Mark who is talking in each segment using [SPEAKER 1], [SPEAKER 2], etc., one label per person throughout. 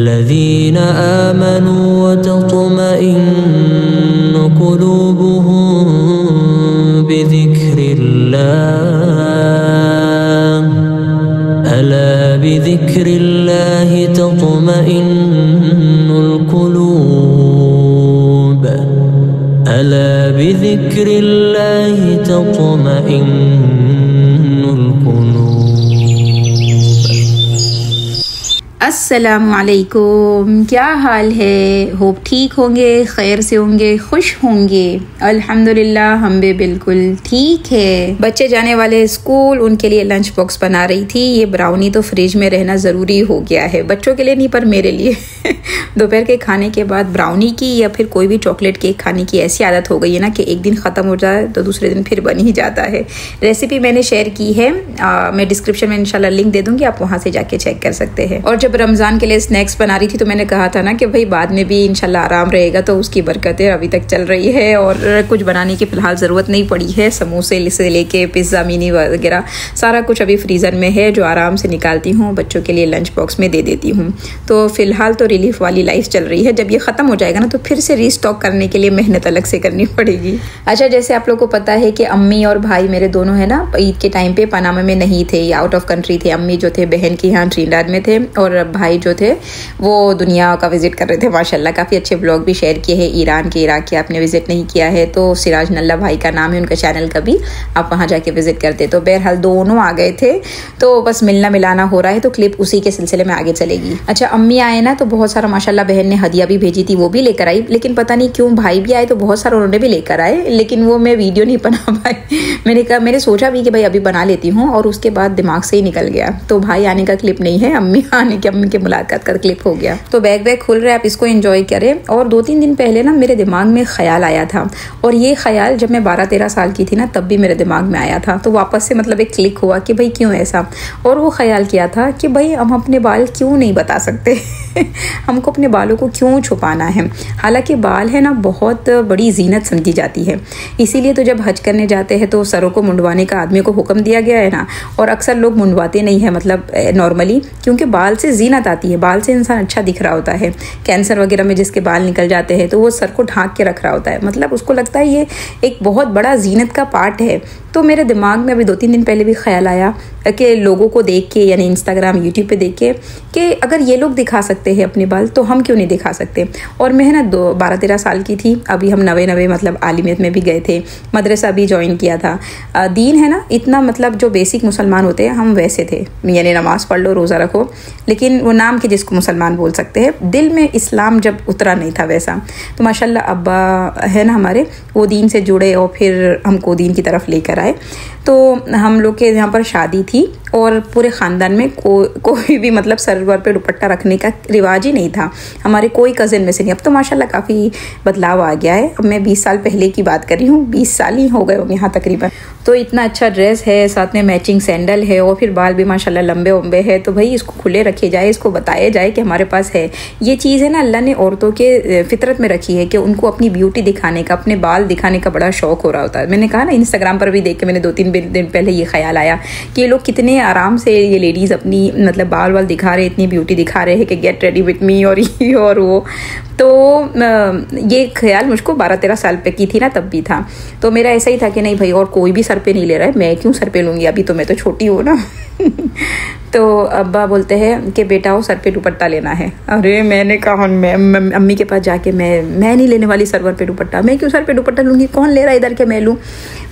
[SPEAKER 1] अल्लज़ीना आमनू व तत्मइन्नु क़ुलूबुहुम बिज़िक्रिल्लाह अला बिज़िक्रिल्लाहि तत्मइन्नुल क़ुलूब अला बिज़िक्रिल्लाहि तत्मइन्नुल क़ुलूब।
[SPEAKER 2] अस्सलामुअलैकुम, क्या हाल है? होप ठीक होंगे, खैर से होंगे, खुश होंगे। अल्हम्दुलिल्लाह हम भी बिल्कुल ठीक है। बच्चे जाने वाले स्कूल, उनके लिए लंच बॉक्स बना रही थी। ये ब्राउनी तो फ्रिज में रहना ज़रूरी हो गया है, बच्चों के लिए नहीं पर मेरे लिए। दोपहर के खाने के बाद ब्राउनी की या फिर कोई भी चॉकलेट केक खाने की ऐसी आदत हो गई है ना कि एक दिन ख़त्म हो जाए तो दूसरे दिन फिर बन ही जाता है। रेसिपी मैंने शेयर की है, मैं डिस्क्रिप्शन में इंशाल्लाह लिंक दे दूँगी, आप वहाँ से जाके चेक कर सकते हैं। और जब रमज़ान के लिए स्नैक्स बना रही थी तो मैंने कहा था ना कि भाई बाद में भी इंशाल्लाह आराम रहेगा, तो उसकी बरकतें अभी तक चल रही है और कुछ बनाने की फ़िलहाल ज़रूरत नहीं पड़ी है। समोसे से लेके पिज़्ज़ा मिनी वगैरह सारा कुछ अभी फ्रीज़र में है, जो आराम से निकालती हूँ, बच्चों के लिए लंच बॉक्स में दे देती हूँ। तो फ़िलहाल तो रिलीफ वाली लाइफ चल रही है। जब ये ख़त्म हो जाएगा ना तो फिर से रीस्टॉक करने के लिए मेहनत अलग से करनी पड़ेगी। अच्छा, जैसे आप लोगों को पता है कि अम्मी और भाई मेरे दोनों है ना ईद के टाइम पे पनामा में नहीं थे, आउट ऑफ कंट्री थे। अम्मी जो थे बहन के यहाँ ट्रिनिडाद में थे और भाई जो थे वो दुनिया का विजिट कर रहे थे। माशाल्लाह काफ़ी अच्छे ब्लॉग भी शेयर किए हैं ईरान के, इराक के। आपने विजिट नहीं किया है तो सिराज नल्ला भाई का नाम है उनका चैनल का भी, आप वहाँ जाके विजिट करते। तो बहरहाल दोनों आ गए थे, तो बस मिलना मिलाना हो रहा है, तो क्लिप उसी के सिलसिले में आगे चलेगी। अच्छा, अम्मी आए ना तो बहुत सारा माशाल्लाह बहन ने हदिया भी भेजी थी, वो भी लेकर आई। लेकिन पता नहीं क्यों भाई भी आए तो बहुत सारा उन्होंने भी लेकर आए, लेकिन वो मैं वीडियो नहीं बना पाई। मैंने सोचा भी कि भाई अभी बना लेती हूँ और उसके बाद दिमाग से ही निकल गया। तो भाई आने का क्लिप नहीं है, अम्मी के मुलाकात का क्लिप हो गया। तो बैग खुल रहा है, आप इसको एंजॉय करें। और 2-3 दिन पहले ना मेरे दिमाग में ख्याल आया था, और ये ख्याल जब मैं 12-13 साल की थी ना तब भी मेरे दिमाग में आया था। तो वापस से मतलब एक क्लिक हुआ कि भाई क्यों ऐसा। और वो ख्याल किया था कि भाई हम अपने बाल क्यों नहीं बता सकते हमको अपने बालों को क्यों छुपाना है। हालांकि बाल है ना बहुत बड़ी जीनत समझी जाती है, इसीलिए तो जब हज करने जाते हैं तो सरों को मुंडवाने का आदमी को हुक्म दिया गया है ना। और अक्सर लोग मुंडवाते नहीं है, मतलब नॉर्मली, क्योंकि बाल से जीनत आती है, बाल से इंसान अच्छा दिख रहा होता है। कैंसर वगैरह में जिसके बाल निकल जाते हैं तो वो सर को ढांक के रख रहा होता है, मतलब उसको लगता है ये एक बहुत बड़ा जीनत का पार्ट है। तो मेरे दिमाग में अभी 2-3 दिन पहले भी ख्याल आया कि लोगों को देख के, यानी इंस्टाग्राम यूट्यूब पे देख के, कि अगर ये लोग दिखा सकते हैं अपने बाल तो हम क्यों नहीं दिखा सकते। और मैं ना 12-13 साल की थी, अभी हम नवे मतलब आलिमियत में भी गए थे, मदरसा भी ज्वाइन किया था। दीन है ना इतना, मतलब जो बेसिक मुसलमान होते हैं हम वैसे थे, यानी नमाज पढ़ लो, रोज़ा रखो, लेकिन वो नाम के जिसको मुसलमान बोल सकते हैं, दिल में इस्लाम जब उतरा नहीं था वैसा। तो माशाल्लाह अब्बा है ना हमारे, वो दीन से जुड़े और फिर हमको दीन की तरफ लेकर आए। तो हम लोग के यहाँ पर शादी थी और पूरे ख़ानदान में कोई भी मतलब सर वर पे दुपट्टा रखने का रिवाज ही नहीं था, हमारे कोई कज़न में से नहीं। अब तो माशाल्लाह काफ़ी बदलाव आ गया है। अब मैं 20 साल पहले की बात कर रही हूँ, 20 साल ही हो गए यहाँ तकरीबन। तो इतना अच्छा ड्रेस है, साथ में मैचिंग सैंडल है और फिर बाल भी माशाल्लाह लंबे उम्बे है। तो भाई इसको खुले रखे जाए, इसको बताया जाए कि हमारे पास है। ये चीज़ है ना अल्लाह ने औरतों के फितरत में रखी है कि उनको अपनी ब्यूटी दिखाने का, अपने बाल दिखाने का बड़ा शौक हो रहा होता है। मैंने कहा ना इंस्टाग्राम पर भी देख के मैंने 2-3 दिन पहले ये ख्याल आया कि ये लोग कितने आराम से, ये लेडीज़ अपनी मतलब बाल दिखा रहे, इतनी ब्यूटी दिखा रहे हैं कि गेट रेडी विथ मी और ये और वो। तो ये ख्याल मुझको 12-13 साल पे की थी ना तब भी था। तो मेरा ऐसा ही था कि नहीं भाई और कोई भी सर पे नहीं ले रहा है, मैं क्यों सर पे लूँगी, अभी तो मैं तो छोटी हूँ ना तो अब्बा बोलते हैं कि बेटा वो सर पे दुपट्टा लेना है। अरे मैंने कहा मैं अम्मी के पास जाके मैं नहीं लेने वाली सर पे दुपट्टा, मैं क्यों सर पे दुपट्टा लूँगी, कौन ले रहा है इधर के मैं लूँ।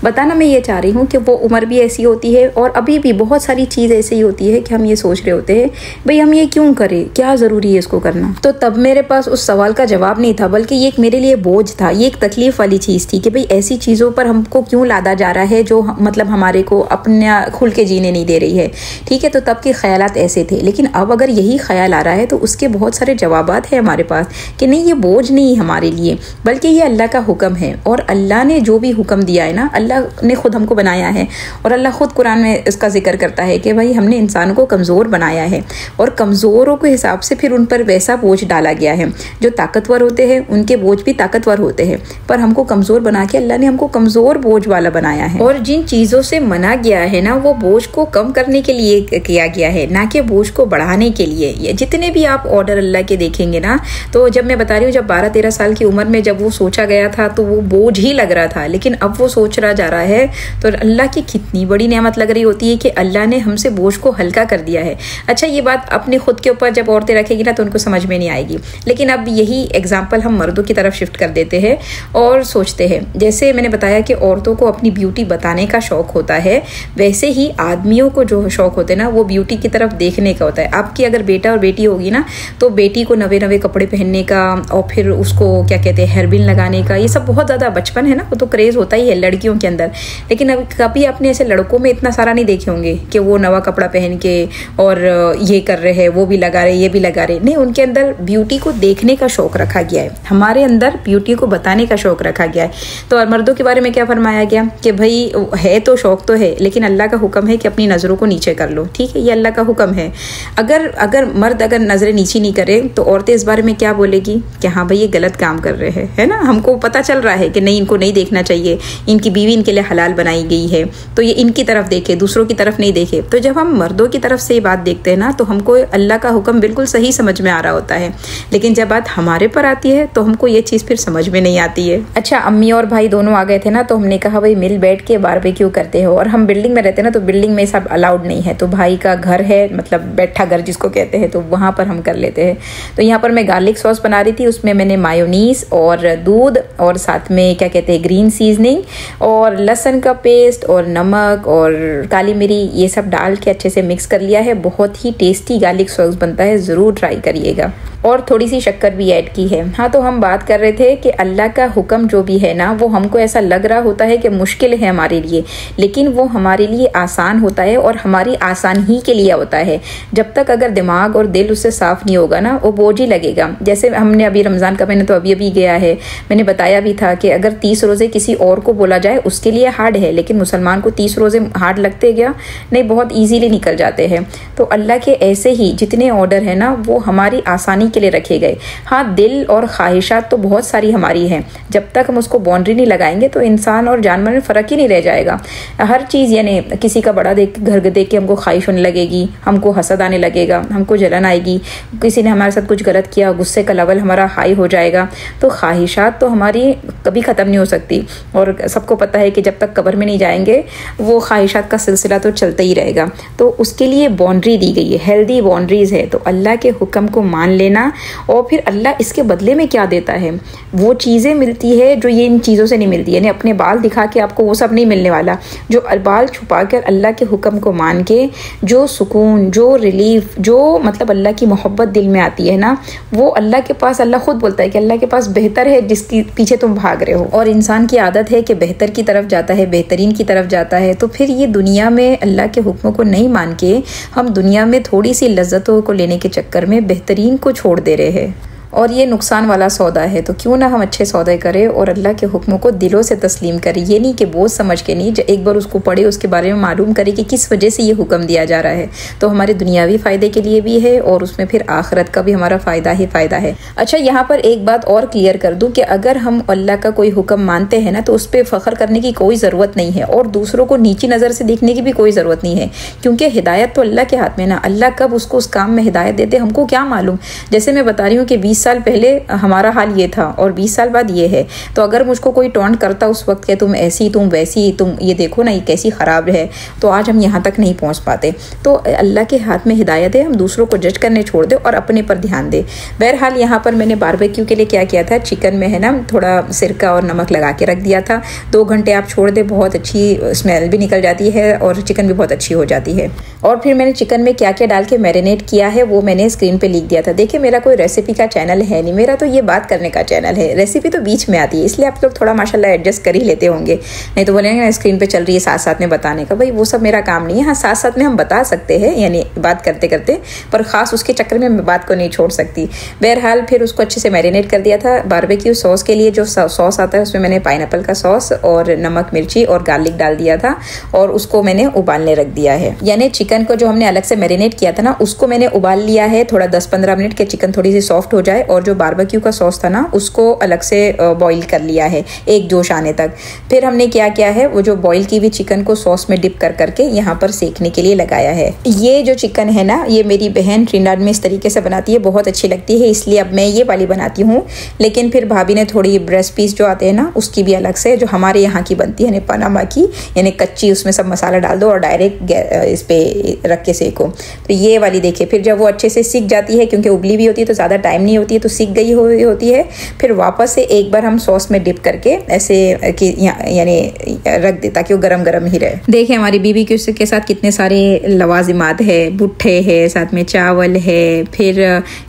[SPEAKER 2] बताना मैं ये चाह रही हूँ कि वो उम्र भी ऐसी होती है और अभी भी बहुत सारी चीज़ ऐसी ही होती है कि हम ये सोच रहे होते हैं भाई हम ये क्यों करें, क्या ज़रूरी है इसको करना। तो तब मेरे पास उस सवाल का जवाब नहीं था, बल्कि ये एक मेरे लिए बोझ था, ये एक तकलीफ़ वाली चीज़ थी कि भाई ऐसी चीज़ों पर हमको क्यों लादा जा रहा है जो मतलब हमारे को अपना खुल के जीने नहीं दे रही है। ठीक है, तो तब के ख्यालात ऐसे थे, लेकिन अब अगर यही ख्याल आ रहा है तो उसके बहुत सारे जवाबात हैं हमारे पास कि नहीं ये बोझ नहीं हमारे लिए, बल्कि ये अल्लाह का हुक्म है। और अल्लाह ने जो भी हुक्म दिया है ना, अल्लाह ने खुद हमको बनाया है और अल्लाह खुद कुरान में इसका जिक्र करता है कि भाई हमने इंसानों को कमज़ोर बनाया है और कमज़ोरों के हिसाब से फिर उन पर वैसा बोझ डाला गया है। जो ताकतवर होते हैं उनके बोझ भी ताकतवर होते हैं, पर हमको कमज़ोर बना के अल्लाह ने हमको कमज़ोर बोझ वाला बनाया है। और जिन चीज़ों से मना गया है ना, वो बोझ को कम करने के लिए किया गया है, ना कि बोझ को बढ़ाने के लिए। ये जितने भी आप ऑर्डर अल्लाह के देखेंगे ना, तो जब मैं बता रही हूँ जब 12-13 साल की उम्र में जब वो सोचा गया था तो वो बोझ ही लग रहा था, लेकिन अब वो सोच रहा जा रहा है तो अल्लाह की कितनी बड़ी नेमत लग रही होती है कि अल्लाह ने हमसे बोझ को हल्का कर दिया है। अच्छा, ये बात अपने खुद के ऊपर जब औरतें रखेगी ना तो उनको समझ में नहीं आएगी, लेकिन अब यही एग्जाम्पल हम मर्दों की तरफ शिफ्ट कर देते हैं और सोचते हैं। जैसे मैंने बताया कि औरतों को अपनी ब्यूटी बताने का शौक होता है, वैसे ही आदमियों को जो शौक होते हैं ना वो ब्यूटी की तरफ देखने का होता है। आपकी अगर बेटा और बेटी होगी ना तो बेटी को नवे नवे कपड़े पहनने का और फिर उसको क्या कहते हैं हेयरबिन लगाने का, ये सब बहुत ज़्यादा बचपन है ना, वो तो क्रेज़ होता ही है लड़कियों के अंदर। लेकिन अब कभी आपने ऐसे लड़कों में इतना सारा नहीं देखे होंगे कि वो नवा कपड़ा पहन के और ये कर रहे हैं, वो भी लगा रहे, ये भी लगा रहे। नहीं, उनके अंदर ब्यूटी को देखने का शौक रखा गया है, हमारे अंदर ब्यूटी को बताने का शौक रखा गया है। तो मर्दों के बारे में क्या फरमाया गया कि भाई है तो शौक तो है, लेकिन अल्लाह का हुक्म है कि अपनी नज़रों को नीचे कर लो। ठीक है, ये अल्लाह का हुक्म है। अगर मर्द अगर नज़रें नीची नहीं करे तो औरतें इस बारे में क्या बोलेगी कि हाँ भाई ये गलत काम कर रहे हैं, है ना। हमको पता चल रहा है कि नहीं, इनको नहीं देखना चाहिए, इनकी बीवी इनके लिए हलाल बनाई गई है, तो ये इनकी तरफ देखे, दूसरों की तरफ नहीं देखे। तो जब हम मर्दों की तरफ से ये बात देखते हैं ना तो हमको अल्लाह का हुक्म बिल्कुल सही समझ में आ रहा होता है, लेकिन जब बात हमारे पर आती है तो हमको ये चीज़ फिर समझ में नहीं आती है। अच्छा, अम्मी और भाई दोनों आ गए थे ना, तो हमने कहा भाई मिल बैठ के बारबेक्यू करते हो। और हम बिल्डिंग में रहते हैं ना, तो बिल्डिंग में सब अलाउड नहीं है, तो भाई का घर है, मतलब बैठा घर जिसको कहते हैं, तो वहाँ पर हम कर लेते हैं। तो यहाँ पर मैं गार्लिक सॉस बना रही थी, उसमें मैंने मायोनीज और दूध और साथ में क्या कहते हैं ग्रीन सीजनिंग और लहसुन का पेस्ट और नमक और काली मिरी, ये सब डाल के अच्छे से मिक्स कर लिया है। बहुत ही टेस्टी गार्लिक सॉस बनता है, ज़रूर ट्राई करिएगा। और थोड़ी सी शक्कर भी ऐड की है। हाँ, तो हम बात कर रहे थे कि अल्लाह का हुक्म जो भी है ना, वो हमको ऐसा लग रहा होता है कि मुश्किल है हमारे लिए, लेकिन वो हमारे लिए आसान होता है और हमारी आसान ही के लिए होता है। जब तक अगर दिमाग और दिल उससे साफ नहीं होगा ना, वो बोझ ही लगेगा। जैसे हमने अभी रमज़ान का महीना तो अभी गया है, मैंने बताया भी था कि अगर 30 रोज़े किसी और को बोला जाए उसके लिए हार्ड है, लेकिन मुसलमान को 30 रोज़े हार्ड लगते क्या नहीं, बहुत ईजीली निकल जाते हैं। तो अल्लाह के ऐसे ही जितने ऑर्डर है ना वो हमारी आसानी के लिए रखे गए। हाँ, दिल और ख्वाहिशात तो बहुत सारी हमारी हैं, जब तक हम उसको बाउंड्री नहीं लगाएंगे तो इंसान और जानवर में फ़र्क ही नहीं रह जाएगा। हर चीज़ यानी किसी का बड़ा घर देख के हमको ख्वाहिश होने लगेगी, हमको हसद आने लगेगा, हमको जलन आएगी, किसी ने हमारे साथ कुछ गलत किया, गुस्से का लेवल हमारा हाई हो जाएगा। तो ख्वाहिशात तो हमारी कभी ख़त्म नहीं हो सकती, और सबको पता है कि जब तक कब्र में नहीं जाएंगे वो ख्वाहिशात का सिलसिला तो चलता ही रहेगा। तो उसके लिए बाउंड्री दी गई है, हेल्दी बाउंड्रीज़ है। तो अल्लाह के हुक्म को मान लेना, और फिर अल्लाह इसके बदले में क्या देता है, वो चीज़ें मिलती है जो ये इन चीज़ों से नहीं मिलती। यानी अपने बाल दिखा के आपको वो सब नहीं मिलने वाला। जो बाल छुपा कर अल्लाह के हुक्म को मान के जो सुकून, जो रिलीफ, जो मतलब अल्लाह की मोहब्बत दिल में आती है ना, वो अल्लाह के पास, अल्लाह खुद बोलता है कि अल्लाह के पास बेहतर है जिसकी पीछे तुम भाग रहे हो। और इंसान की आदत है कि बेहतर की तरफ जाता है, बेहतरीन की तरफ जाता है। तो फिर ये दुनिया में अल्लाह के हुक्मों को नहीं मान के हम दुनिया में थोड़ी सी लज्जतों को लेने के चक्कर में बेहतरीन को छोड़ दे रहे हैं, और ये नुकसान वाला सौदा है। तो क्यों ना हम अच्छे सौदे करें और अल्लाह के हुक्मों को दिलों से तस्लीम करें। ये नहीं कि बोझ समझ के नहीं, एक बार उसको पढ़े उसके बारे में मालूम करें कि किस वजह से ये हुक्म दिया जा रहा है, तो हमारे दुनियावी फ़ायदे के लिए भी है और उसमें फिर आखिरत का भी हमारा फ़ायदा ही फ़ायदा है। अच्छा, यहाँ पर एक बात और क्लियर कर दूँ कि अगर हम अल्लाह का कोई हुक्म मानते हैं ना तो उस पर फ़ख्र करने की कोई ज़रूरत नहीं है, और दूसरों को नीची नज़र से देखने की भी कोई ज़रूरत नहीं है, क्योंकि हिदायत तो अल्लाह के हाथ में ना। अल्लाह कब उसको उस काम में हिदायत देते हमको क्या मालूम। जैसे मैं बता रही हूँ कि 20 साल पहले हमारा हाल ये था और 20 साल बाद ये है, तो अगर मुझको कोई टॉन्ट करता उस वक्त के तुम ऐसी, तुम वैसी, तुम ये देखो ना ये कैसी ख़राब है, तो आज हम यहाँ तक नहीं पहुँच पाते। तो अल्लाह के हाथ में हिदायत है, हम दूसरों को जज करने छोड़ दें और अपने पर ध्यान दें। बहरहाल यहाँ पर मैंने बारबेक्यू के लिए क्या किया था, चिकन में है ना थोड़ा सिरका और नमक लगा के रख दिया था। 2 घंटे आप छोड़ दें, बहुत अच्छी स्मेल भी निकल जाती है और चिकन भी बहुत अच्छी हो जाती है। और फिर मैंने चिकन में क्या क्या डाल के मैरिनेट किया है वो मैंने स्क्रीन पर लिख दिया था। देखिए, मेरा कोई रेसिपी का चैनल है नहीं, मेरा तो ये बात करने का चैनल है, रेसिपी तो बीच में आती है, इसलिए आप लोग थोड़ा माशाल्लाह एडजस्ट कर ही लेते होंगे। नहीं तो बोलेंगे ना स्क्रीन पे चल रही है साथ साथ में बताने का, भाई वो सब मेरा काम नहीं है। हाँ, साथ साथ में हम बता सकते हैं यानी बात करते करते, पर ख़ास उसके चक्कर में मैं बात को नहीं छोड़ सकती। बहरहाल फिर उसको अच्छे से मैरिनेट कर दिया था। बारबेक्यू सॉस के लिए जो सॉस आता है उसमें मैंने पाइनएप्पल का सॉस और नमक, मिर्ची और गार्लिक डाल दिया था और उसको मैंने उबालने रख दिया है। यानी चिकन को जो हमने अलग से मैरिनेट किया था ना, उसको मैंने उबाल लिया है थोड़ा 10-15 मिनट के, चिकन थोड़ी सी सॉफ्ट हो जाए है और जो बारबेक्यू का सॉस था ना उसको अलग से बॉईल कर लिया है एक जोश आने तक। फिर हमने क्या किया है, वो जो बॉईल की हुई चिकन को सॉस में डिप कर करके यहाँ पर सेकने के लिए लगाया है। ये जो चिकन है ना, ये मेरी बहन ट्रिनिडाद में इस तरीके से बनाती है, बहुत अच्छी लगती है, इसलिए अब मैं ये वाली बनाती हूँ। लेकिन फिर भाभी ने थोड़ी ब्रेस्ट पीस जो आते हैं ना उसकी भी अलग से, जो हमारे यहाँ की बनती है, यानी पनामा की, यानी कच्ची, उसमें सब मसाला डाल दो और डायरेक्ट इस पे रख के सेको। तो ये वाली देखिए, फिर जब वो अच्छे से सीख जाती है, क्योंकि उबली भी होती है तो ज़्यादा टाइम नहीं होती है, तो सीख गई होती है, फिर वापस से एक बार हम सॉस में डिप करके ऐसे कि यानी रख दे ताकि वो गरम गरम ही रहे। देखिए हमारी बीबी के साथ कितने सारे लवाजिमात है, भुट्टे है, साथ में चावल है, फिर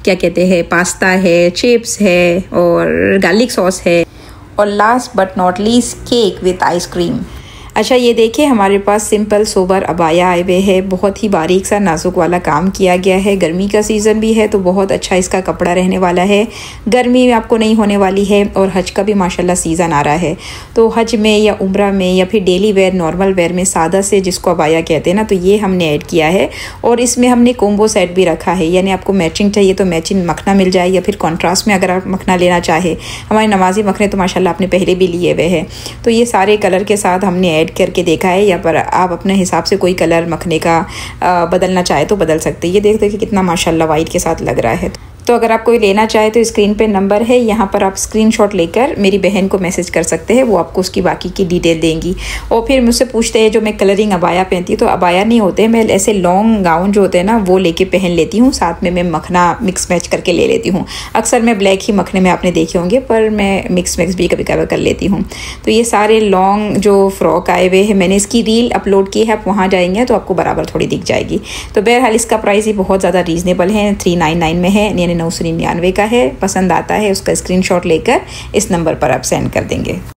[SPEAKER 2] क्या कहते हैं पास्ता है, चिप्स है और गार्लिक सॉस है, और last but not least cake with ice cream. अच्छा ये देखिए हमारे पास सिंपल सोबर अबाया आए हुए हैं, बहुत ही बारीक सा नाजुक वाला काम किया गया है। गर्मी का सीज़न भी है तो बहुत अच्छा इसका कपड़ा रहने वाला है, गर्मी में आपको नहीं होने वाली है। और हज का भी माशाल्लाह सीज़न आ रहा है, तो हज में या उम्रा में या फिर डेली वेयर नॉर्मल वेयर में सादा से जिसको अबाया कहते हैं ना, तो ये हमने ऐड किया है। और इसमें हमने कोम्बो सेट भी रखा है, यानी आपको मैचिंग चाहिए तो मैचिंग मखना मिल जाए, या फिर कॉन्ट्रास्ट में अगर आप मखना लेना चाहे। हमारे नमाजी मखने तो माशाल्लाह आपने पहले भी लिए हुए हैं, तो ये सारे कलर के साथ हमने ऐड करके देखा है। या पर आप अपने हिसाब से कोई कलर मखने का बदलना चाहे तो बदल सकते हैं। ये देख देखिए कितना माशाल्लाह वाइट के साथ लग रहा है। तो अगर आप कोई लेना चाहे तो स्क्रीन पे नंबर है, यहाँ पर आप स्क्रीनशॉट लेकर मेरी बहन को मैसेज कर सकते हैं, वो आपको उसकी बाकी की डिटेल देंगी। और फिर मुझसे पूछते हैं जो मैं कलरिंग अबाया पहनती हूँ, तो अबाया नहीं होते हैं, मैं ऐसे लॉन्ग गाउन जो होते हैं ना वो लेके पहन लेती हूँ, साथ में मैं मखना मिक्स मैच करके ले लेती हूँ। अक्सर मैं ब्लैक ही मखने में आपने देखे होंगे, पर मैं मिक्स मैक्स भी कभी कभी कर लेती हूँ। तो ये सारे लॉन्ग जो फ्रॉक आए हुए हैं, मैंने इसकी रील अपलोड की है, आप वहाँ जाएंगे तो आपको बराबर थोड़ी दिख जाएगी। तो बहरहाल इसका प्राइस ही बहुत ज़्यादा रीज़नेबल है, 399 में है, यानी 999 का है। पसंद आता है उसका स्क्रीनशॉट लेकर इस नंबर पर आप सेंड कर देंगे।